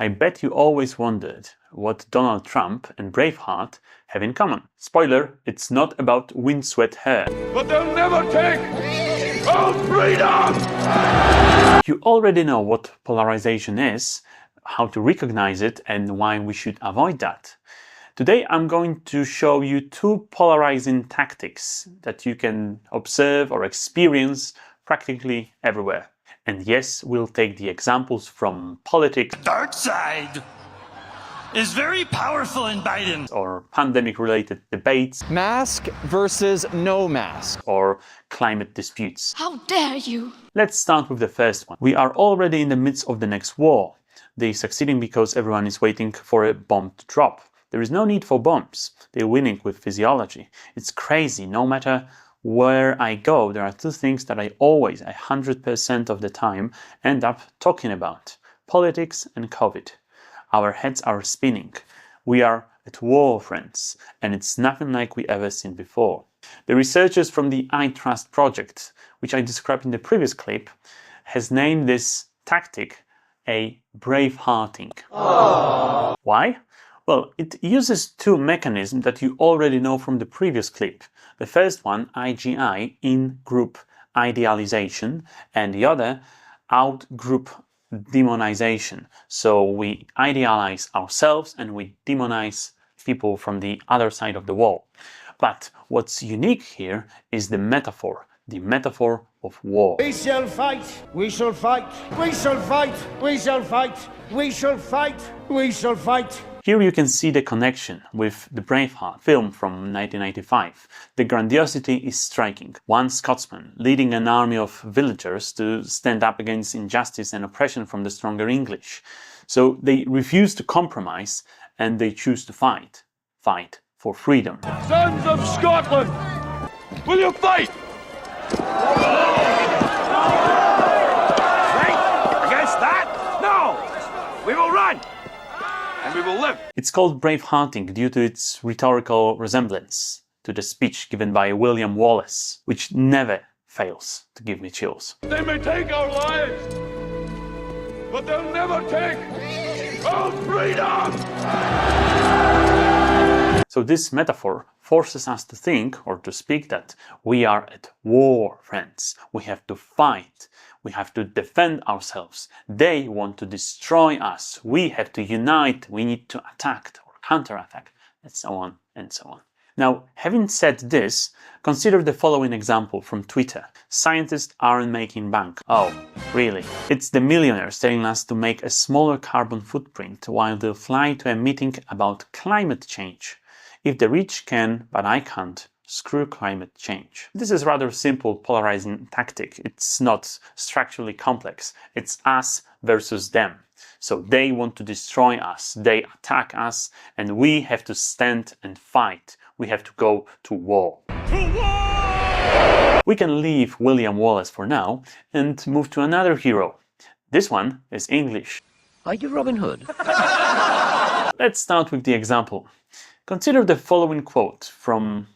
I bet you always wondered what Donald Trump and Braveheart have in common. Spoiler, it's not about windswept hair. But they'll never take our freedom! You already know what polarization is, how to recognize it, and why we should avoid that. Today I'm going to show you two polarizing tactics that you can observe or experience practically everywhere. And yes, we'll take the examples from politics, Dark side is very powerful in Biden, or pandemic-related debates, Mask versus no mask. or climate disputes. How dare you! Let's start with the first one. We are already in the midst of the next war. They're succeeding because everyone is waiting for a bomb to drop. There is no need for bombs. They're winning with physiology. It's crazy. No matter where I go, there are two things that I always, 100% of the time, end up talking about: politics and COVID. Our heads are spinning. We are at war, friends, and it's nothing like we ever seen before. The researchers from the I Trust project, which I described in the previous clip, has named this tactic a bravehearting. Aww. Why? Well, it uses two mechanisms that you already know from the previous clip. The first one, IGI, in-group idealization, and the other, out-group demonization. So we idealize ourselves and we demonize people from the other side of the wall. But what's unique here is the metaphor of war. We shall fight, we shall fight, we shall fight, we shall fight, we shall fight, we shall fight. Here you can see the connection with the Braveheart film from 1995. The grandiosity is striking. One Scotsman leading an army of villagers to stand up against injustice and oppression from the stronger English. So they refuse to compromise and they choose to fight. Fight for freedom. Sons of Scotland, will you fight? Right? Against that? No! We will run! And we will live. It's called bravehearting due to its rhetorical resemblance to the speech given by William Wallace, which never fails to give me chills. They may take our lives, but they'll never take our freedom! So this metaphor forces us to think or to speak that we are at war, friends. We have to fight. We have to defend ourselves. They want to destroy us. We have to unite. We need to attack or counterattack, and so on and so on. Now, having said this, consider the following example from Twitter. Scientists aren't making bank. Oh, really? It's the millionaires telling us to make a smaller carbon footprint while they'll fly to a meeting about climate change. If the rich can, but I can't, screw climate change. This is rather simple polarizing tactic. It's not structurally complex. It's us versus them. So they want to destroy us, they attack us, and we have to stand and fight. We have to go to war. To war! We can leave William Wallace for now and move to another hero. This one is English. Are you Robin Hood? Let's start with the example. Consider the following quote from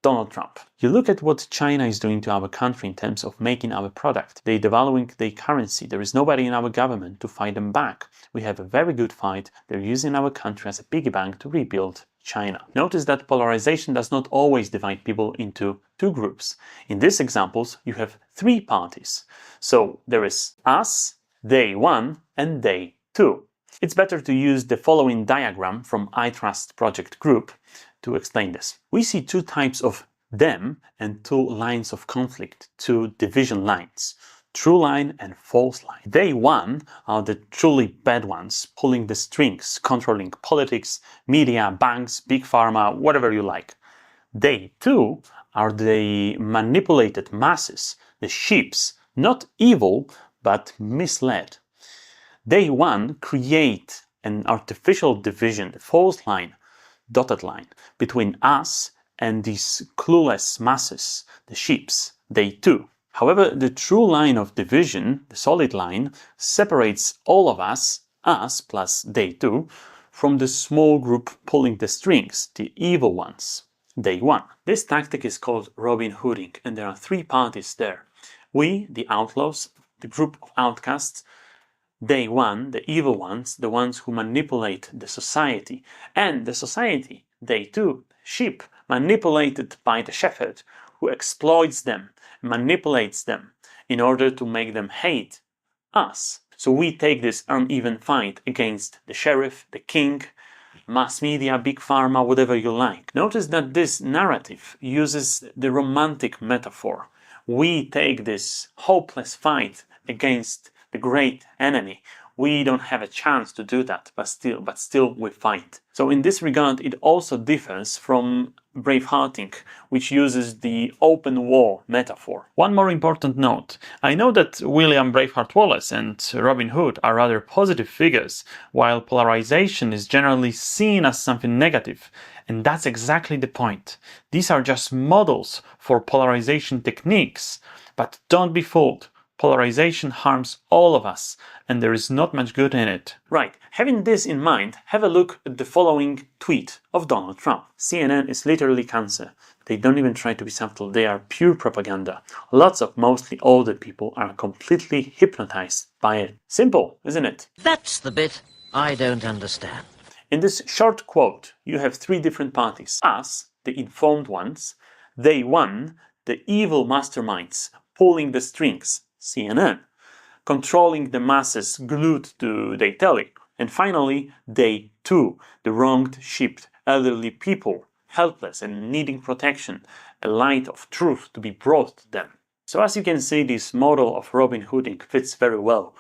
Donald Trump. You look at what China is doing to our country in terms of making our product. They're devaluing their currency. There is nobody in our government to fight them back. We have a very good fight. They're using our country as a piggy bank to rebuild China. Notice that polarization does not always divide people into two groups. In these examples, you have three parties. So there is us, they one, and they two. It's better to use the following diagram from I Trust project group to explain this. We see two types of them and two lines of conflict, two division lines, true line and false line. They one are the truly bad ones, pulling the strings, controlling politics, media, banks, big pharma, whatever you like. They two are the manipulated masses, the sheeps, not evil, but misled. They one create an artificial division, the false line, dotted line, between us and these clueless masses, the sheeps, they two. However, the true line of division, the solid line, separates all of us plus they two, from the small group pulling the strings, the evil ones, they one. This tactic is called Robin Hooding, and there are three parties there. We, the outlaws, the group of outcasts, They one, the evil ones, the ones who manipulate the society, and the society, they two, sheep, manipulated by the shepherd, who exploits them, manipulates them, in order to make them hate us. So we take this uneven fight against the sheriff, the king, mass media, big pharma, whatever you like. Notice that this narrative uses the romantic metaphor. We take this hopeless fight against the great enemy. We don't have a chance to do that, but still we fight. So in this regard, it also differs from Bravehearting, which uses the open war metaphor. One more important note. I know that William Braveheart Wallace and Robin Hood are rather positive figures, while polarization is generally seen as something negative. And that's exactly the point. These are just models for polarization techniques, but don't be fooled. Polarization harms all of us, and there is not much good in it. Right, having this in mind, have a look at the following tweet of Donald Trump. CNN is literally cancer. They don't even try to be subtle, they are pure propaganda. Lots of mostly older people are completely hypnotized by it. Simple, isn't it? That's the bit I don't understand. In this short quote, you have three different parties. Us, the informed ones, they one, the evil masterminds pulling the strings, CNN, controlling the masses glued to their telly, and finally, they two, the wronged sheep, elderly people, helpless and needing protection, a light of truth to be brought to them. So as you can see, this model of Robin Hooding fits very well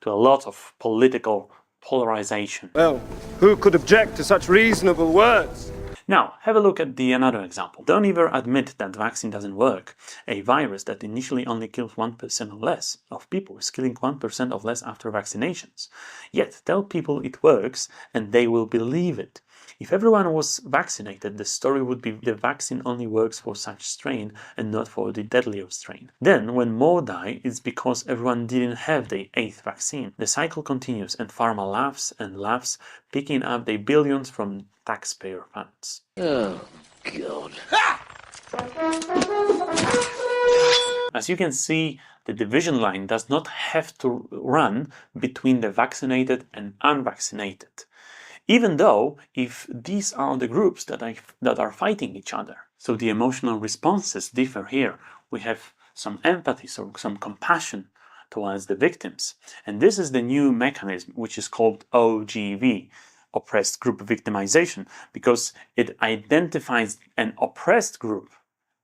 to a lot of political polarization. Well, who could object to such reasonable words? Now, have a look at another example. Don't even admit that vaccine doesn't work. A virus that initially only kills 1% or less of people is killing 1% or less after vaccinations. Yet, tell people it works and they will believe it. If everyone was vaccinated, the story would be the vaccine only works for such strain and not for the deadlier strain. Then, when more die, it's because everyone didn't have the 8th vaccine. The cycle continues and pharma laughs and laughs, picking up the billions from taxpayer funds. Oh, God. As you can see, the division line does not have to run between the vaccinated and unvaccinated. Even though, if these are the groups that are fighting each other. So the emotional responses differ here. We have some empathy, so some compassion towards the victims. And this is the new mechanism, which is called OGV, oppressed group victimization, because it identifies an oppressed group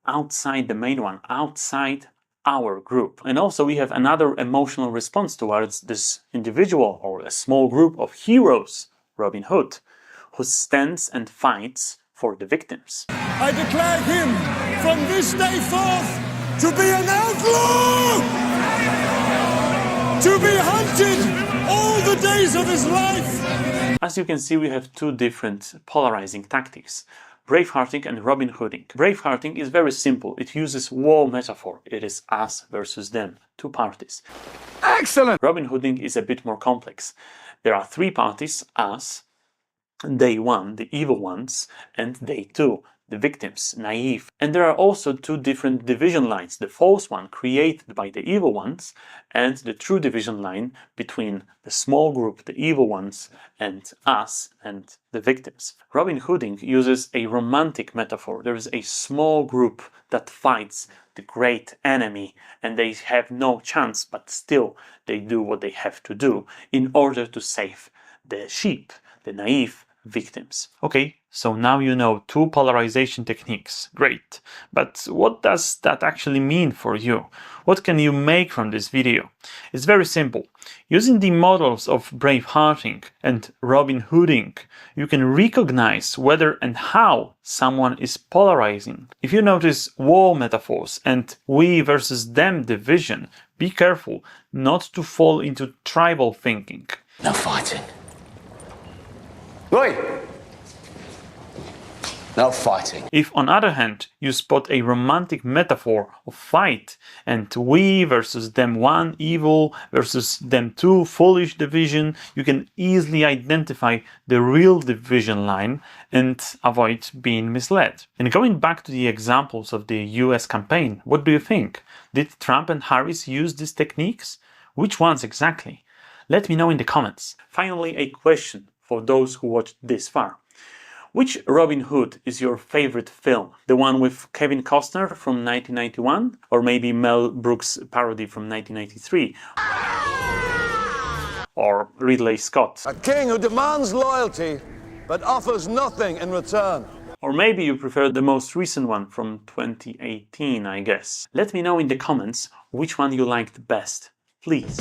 outside the main one, outside our group. And also we have another emotional response towards this individual or a small group of heroes, Robin Hood, who stands and fights for the victims. I declare him from this day forth to be an outlaw, to be hunted all the days of his life. As you can see, we have two different polarizing tactics, Bravehearting and Robin Hooding. Bravehearting is very simple. It uses war metaphor. It is us versus them, two parties. Excellent! Robin Hooding is a bit more complex. There are three parties, us, they one, the evil ones, and they two, the victims, naive. And there are also two different division lines, the false one created by the evil ones and the true division line between the small group, the evil ones, and us and the victims. Robin Hooding uses a romantic metaphor. There is a small group that fights the great enemy and they have no chance, but still they do what they have to do in order to save the sheep, the naive victims. Okay, so now you know two polarization techniques. Great. But what does that actually mean for you? What can you make from this video? It's very simple. Using the models of Bravehearting and Robin Hooding, you can recognize whether and how someone is polarizing. If you notice war metaphors and we versus them division, be careful not to fall into tribal thinking. No fighting. Oi! No fighting. If, on the other hand, you spot a romantic metaphor of fight and we versus them one evil versus them two foolish division, you can easily identify the real division line and avoid being misled. And going back to the examples of the US campaign, what do you think? Did Trump and Harris use these techniques? Which ones exactly? Let me know in the comments. Finally, a question for those who watched this far. Which Robin Hood is your favorite film? The one with Kevin Costner from 1991? Or maybe Mel Brooks' parody from 1993? Or Ridley Scott? A king who demands loyalty but offers nothing in return. Or maybe you prefer the most recent one from 2018, I guess. Let me know in the comments which one you liked best, please.